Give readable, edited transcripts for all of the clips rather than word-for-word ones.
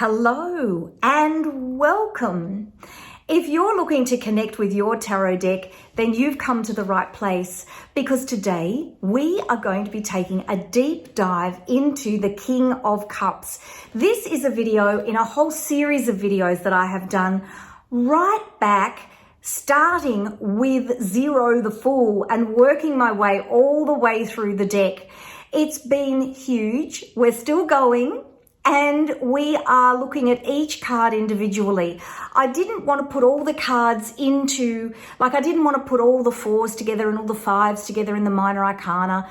Hello and welcome. If you're looking to connect with your tarot deck, then you've come to the right place, because today we are going to be taking a deep dive into the King of Cups. This is a video in a whole series of videos that I have done right back, starting with Zero the Fool and working my way all the way through the deck. It's been huge. We're still going. And we are looking at each card individually. I didn't want to put all the cards into, I didn't want to put all the fours together and all the fives together in the minor arcana.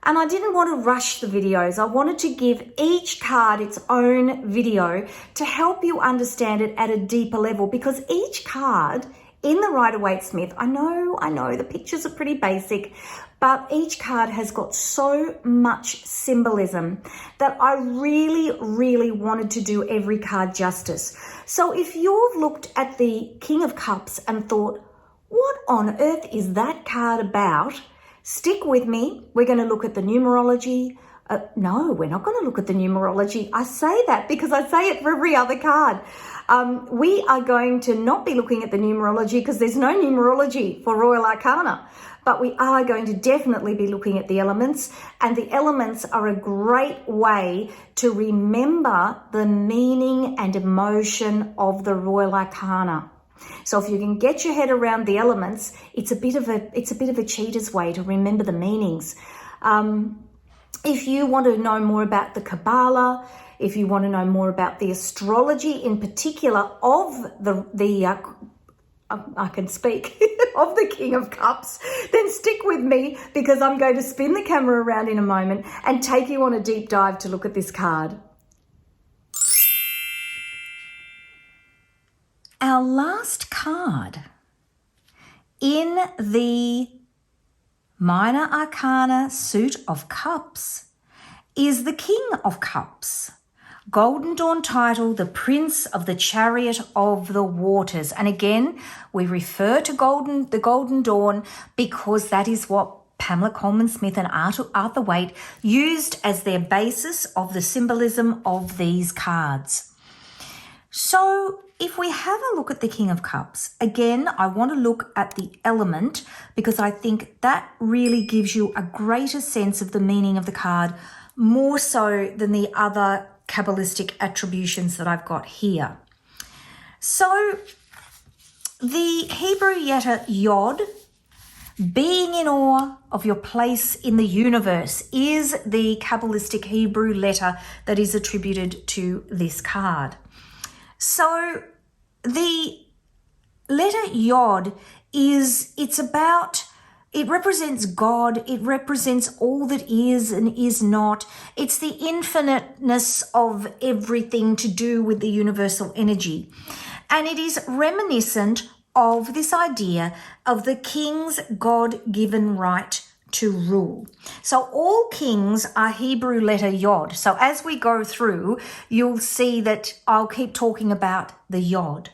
And I didn't want to rush the videos. I wanted to give each card its own video to help you understand it at a deeper level, because each card in the Rider-Waite-Smith, I know the pictures are pretty basic, but each card has got so much symbolism that I really wanted to do every card justice. So if you've looked at the King of Cups and thought, what on earth is that card about? Stick with me. We're going to look at the numerology. No, we're not going to look at the numerology. I say that because I say it for every other card. We are going to not be looking at the numerology because there's no numerology for Royal Arcana. But we are going to definitely be looking at the elements, and the elements are a great way to remember the meaning and emotion of the Royal Arcana. So if you can get your head around the elements, it's a bit of a cheater's way to remember the meanings. If you want to know more about the Kabbalah, if you want to know more about the astrology in particular of I can speak, of the King of Cups, then stick with me, because I'm going to spin the camera around in a moment and take you on a deep dive to look at this card. Our last card in the Minor Arcana suit of cups is the King of Cups. Golden Dawn title, the Prince of the Chariot of the Waters. And again, we refer to the Golden Dawn because that is what Pamela Coleman Smith and Arthur Waite used as their basis of the symbolism of these cards. So if we have a look at the King of Cups, again, I want to look at the element because I think that really gives you a greater sense of the meaning of the card, more so than the other Kabbalistic attributions that I've got here. So the Hebrew letter Yod, being in awe of your place in the universe, is the Kabbalistic Hebrew letter that is attributed to this card. So the letter Yod it represents God. It represents all that is and is not. It's the infiniteness of everything to do with the universal energy. And it is reminiscent of this idea of the king's God-given right to rule. So all kings are Hebrew letter Yod. So as we go through, you'll see that I'll keep talking about the Yod.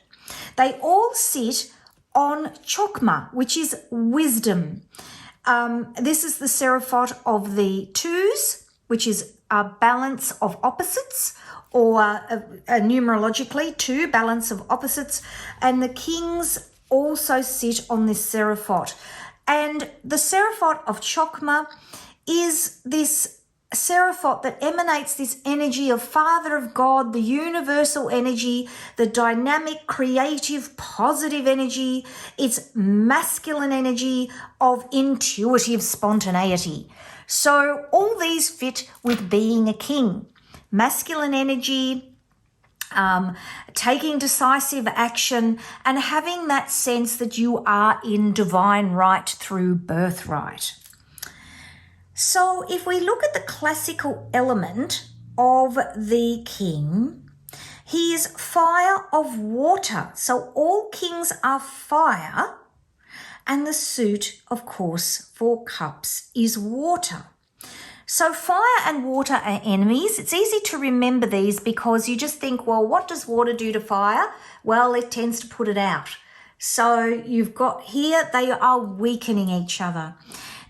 They all sit on Chokmah, which is wisdom. This is the seraphot of the twos, which is a balance of opposites, or numerologically, two, balance of opposites. And the kings also sit on this seraphot. And the seraphot of Chokmah is this seraphot that emanates this energy of Father of God, the universal energy, the dynamic, creative, positive energy. It's masculine energy of intuitive spontaneity. So all these fit with being a king. Masculine energy, taking decisive action, and having that sense that you are in divine right through birthright. So if we look at the classical element of the king, he is fire of water. So all kings are fire, and the suit, of course, for cups is water. So fire and water are enemies. It's easy to remember these because you just think, well, what does water do to fire? Well, it tends to put it out. So you've got here, they are weakening each other.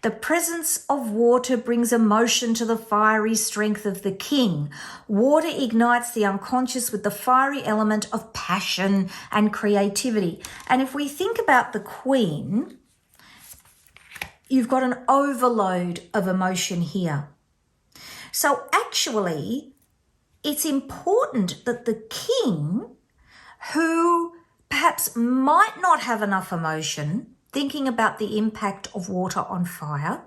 The presence of water brings emotion to the fiery strength of the king. Water ignites the unconscious with the fiery element of passion and creativity. And if we think about the queen, you've got an overload of emotion here. So actually, it's important that the king, who perhaps might not have enough emotion, thinking about the impact of water on fire,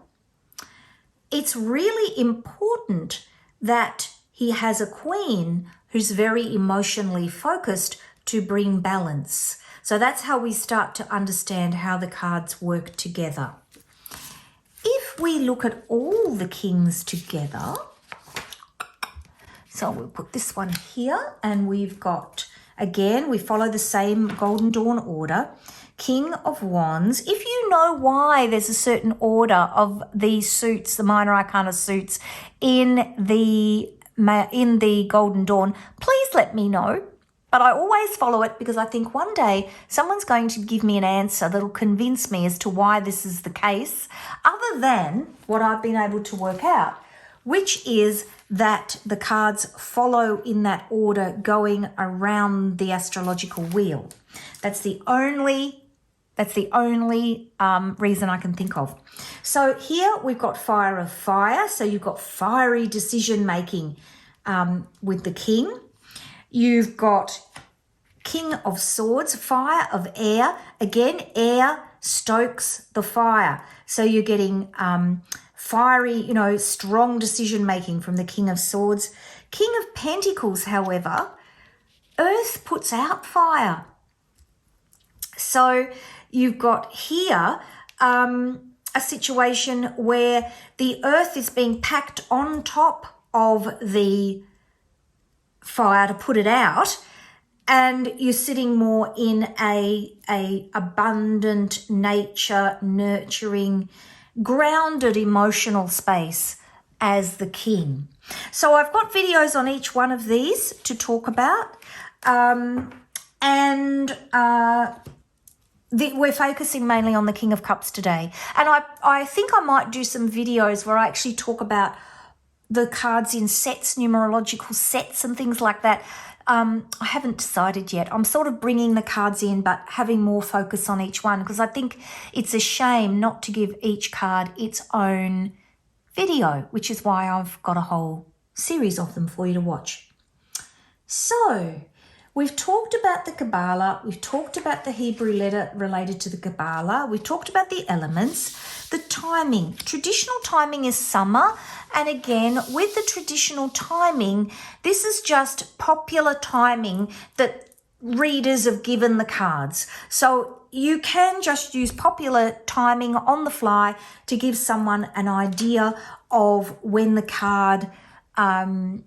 it's really important that he has a queen who's very emotionally focused to bring balance. So that's how we start to understand how the cards work together. If we look at all the kings together, so we'll put this one here, and we've got, again, we follow the same Golden Dawn order. King of Wands. If you know why there's a certain order of these suits, the minor arcana suits in the Golden Dawn, please let me know. But I always follow it because I think one day someone's going to give me an answer that'll convince me as to why this is the case, other than what I've been able to work out, which is that the cards follow in that order going around the astrological wheel. That's the only reason I can think of. So here we've got fire of fire. So you've got fiery decision making with the king. You've got King of Swords, fire of air. Again, air stokes the fire. So you're getting fiery, strong decision making from the King of Swords. King of Pentacles, however, earth puts out fire. So you've got here a situation where the earth is being packed on top of the fire to put it out, and you're sitting more in a abundant nature, nurturing, grounded emotional space as the king. So I've got videos on each one of these to talk about, we're focusing mainly on the King of Cups today. And I think I might do some videos where I actually talk about the cards in sets, numerological sets and things like that. I haven't decided yet. I'm sort of bringing the cards in, but having more focus on each one, because I think it's a shame not to give each card its own video, which is why I've got a whole series of them for you to watch. So we've talked about the Kabbalah. We've talked about the Hebrew letter related to the Kabbalah. We've talked about the elements, the timing. Traditional timing is summer. And again, with the traditional timing, this is just popular timing that readers have given the cards. So you can just use popular timing on the fly to give someone an idea of when the card, when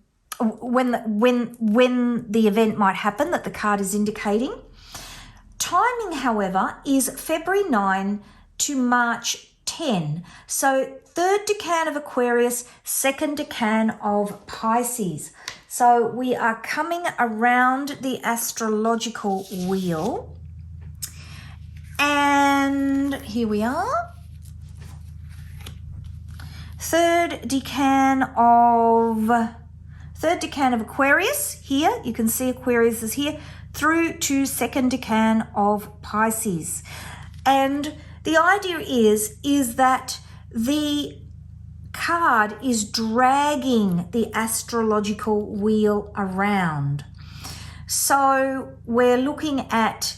the event might happen that the card is indicating. Timing, however, is February 9 to March 10. So third decan of Aquarius, second decan of Pisces. So we are coming around the astrological wheel. And here we are. Third decan of Aquarius here. You can see Aquarius is here through to second decan of Pisces. And the idea is that the card is dragging the astrological wheel around. So we're looking at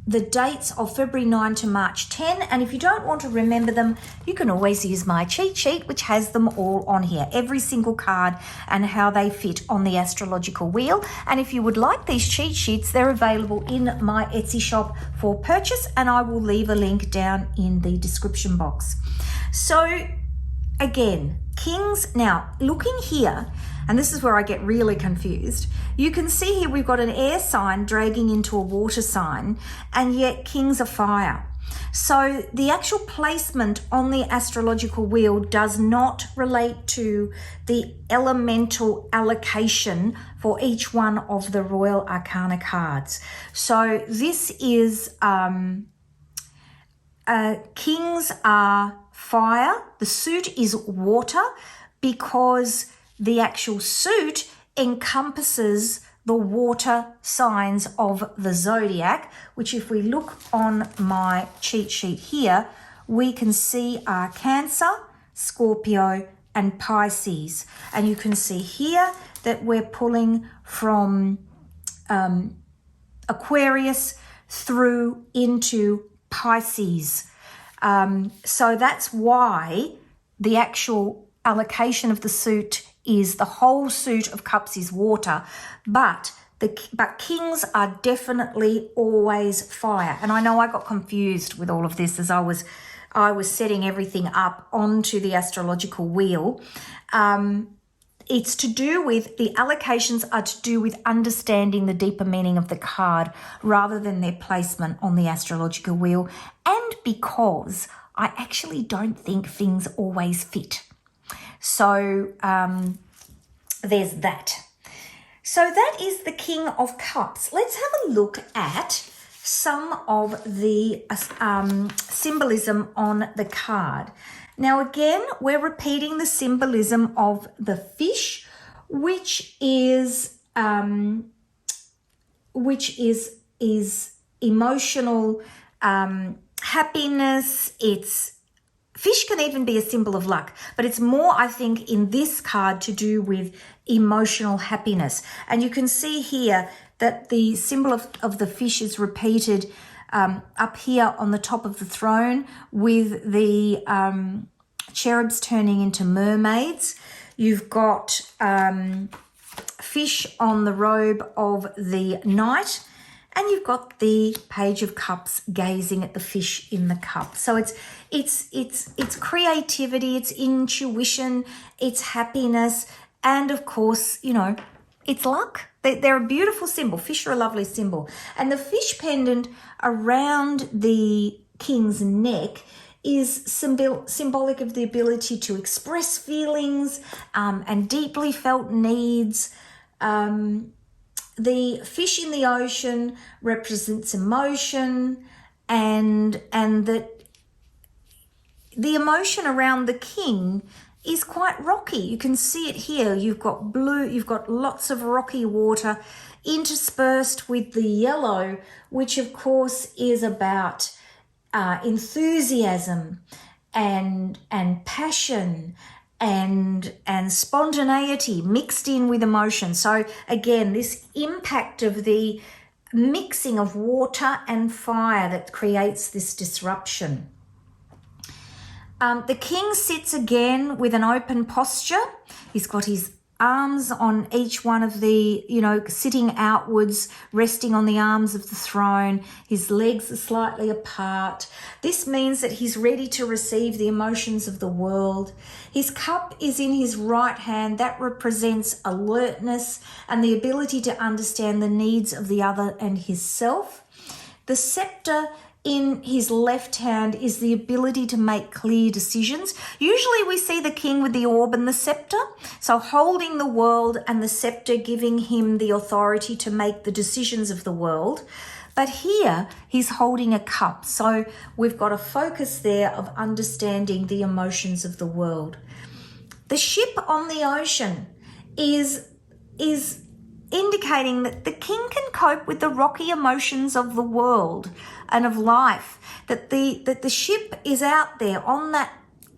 the dates of February 9 to March 10. And if you don't want to remember them, you can always use my cheat sheet, which has them all on here, every single card and how they fit on the astrological wheel. And if you would like these cheat sheets, they're available in my Etsy shop for purchase, and I will leave a link down in the description box. So again, kings. Now looking here, and this is where I get really confused. You can see here we've got an air sign dragging into a water sign, and yet kings are fire. So the actual placement on the astrological wheel does not relate to the elemental allocation for each one of the Royal Arcana cards. So this is Kings are fire. The suit is water because the actual suit encompasses the water signs of the zodiac, which if we look on my cheat sheet here, we can see are Cancer, Scorpio, and Pisces. And you can see here that we're pulling from Aquarius through into Pisces. So that's why the actual allocation of the suit is the whole suit of cups is water, but kings are definitely always fire. And I know I got confused with all of this as I was setting everything up onto the astrological wheel. It's to do with, the allocations are to do with understanding the deeper meaning of the card rather than their placement on the astrological wheel, and because I actually don't think things always fit. So there's that. So that is the King of Cups. Let's have a look at some of the symbolism on the card. Now again, we're repeating the symbolism of the fish, which is emotional happiness. Fish can even be a symbol of luck, but it's more, I think, in this card to do with emotional happiness. And you can see here that the symbol of the fish is repeated up here on the top of the throne, with the cherubs turning into mermaids. You've got fish on the robe of the knight, and you've got the Page of Cups gazing at the fish in the cup. So it's creativity, it's intuition, it's happiness, and of course, you know, it's luck. They're a beautiful symbol. Fish are a lovely symbol. And the fish pendant around the king's neck is symbolic of the ability to express feelings and deeply felt needs. The fish in the ocean represents emotion, and that the emotion around the king is quite rocky. You can see it here. You've got blue, you've got lots of rocky water interspersed with the yellow, which of course is about enthusiasm and passion and spontaneity mixed in with emotion. So again, this impact of the mixing of water and fire that creates this disruption. The king sits again with an open posture. He's got his arms on each one of the, sitting outwards, resting on the arms of the throne. His legs are slightly apart. This means that he's ready to receive the emotions of the world. His cup is in his right hand. That represents alertness and the ability to understand the needs of the other and himself. The scepter in his left hand is the ability to make clear decisions. Usually we see the king with the orb and the scepter, so holding the world and the scepter giving him the authority to make the decisions of the world. But here he's holding a cup, so we've got a focus there of understanding the emotions of the world. The ship on the ocean is indicating that the king can cope with the rocky emotions of the world and of life, that the ship is out there on that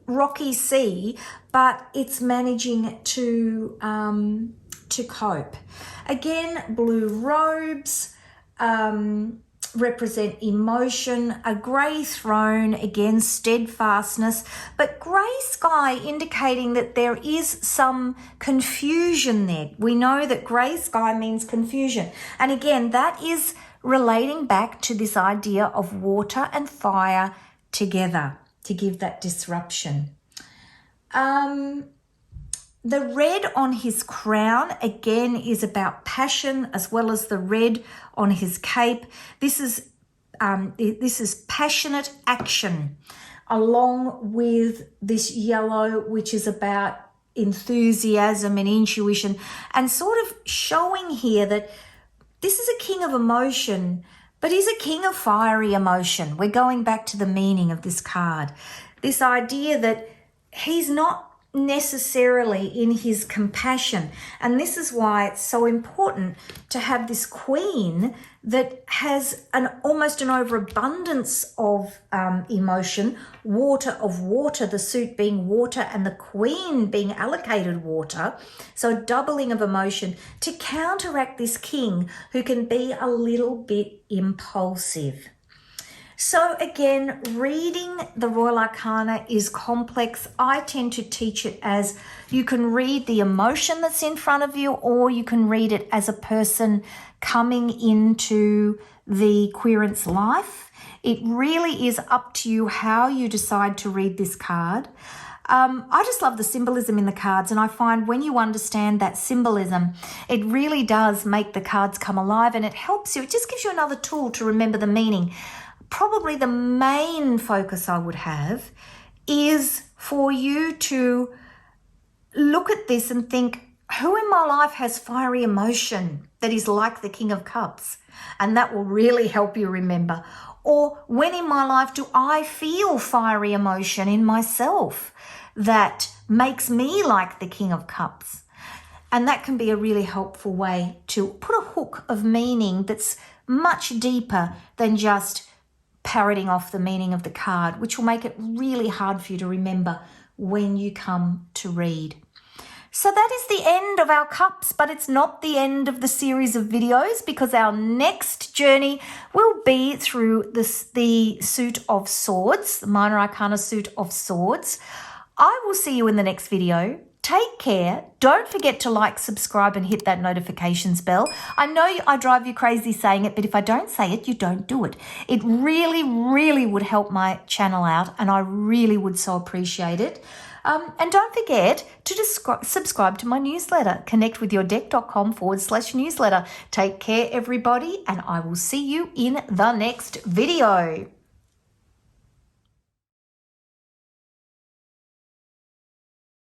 rocky sea, but it's managing to cope. Again, blue robes represent emotion, a grey throne, again steadfastness, but grey sky indicating that there is some confusion there. We know that grey sky means confusion, and again that is relating back to this idea of water and fire together to give that disruption. The red on his crown, again, is about passion, as well as the red on his cape. This is passionate action, along with this yellow, which is about enthusiasm and intuition, and sort of showing here that this is a king of emotion, But he's a king of fiery emotion. We're going back to the meaning of this card. This idea that he's not necessarily in his compassion. And this is why it's so important to have this queen that has almost an overabundance of emotion, water, the suit being water and the queen being allocated water. So a doubling of emotion to counteract this king who can be a little bit impulsive. So again, reading the Royal Arcana is complex. I tend to teach it as you can read the emotion that's in front of you, or you can read it as a person coming into the querent's life. It really is up to you how you decide to read this card. I just love the symbolism in the cards, and I find when you understand that symbolism, it really does make the cards come alive, and it helps you. It just gives you another tool to remember the meaning. Probably the main focus I would have is for you to look at this and think, who in my life has fiery emotion that is like the King of Cups? And that will really help you remember. Or when in my life do I feel fiery emotion in myself that makes me like the King of Cups? And that can be a really helpful way to put a hook of meaning that's much deeper than just parroting off the meaning of the card, which will make it really hard for you to remember when you come to read. So that is the end of our cups, but it's not the end of the series of videos, because our next journey will be through the suit of swords, the minor arcana suit of swords. I will see you in the next video. Take care. Don't forget to like, subscribe, and hit that notifications bell. I know I drive you crazy saying it, but if I don't say it, you don't do it. It really, really would help my channel out, and I really would so appreciate it. And don't forget to subscribe to my newsletter, connectwithyourdeck.com/newsletter. Take care, everybody, and I will see you in the next video.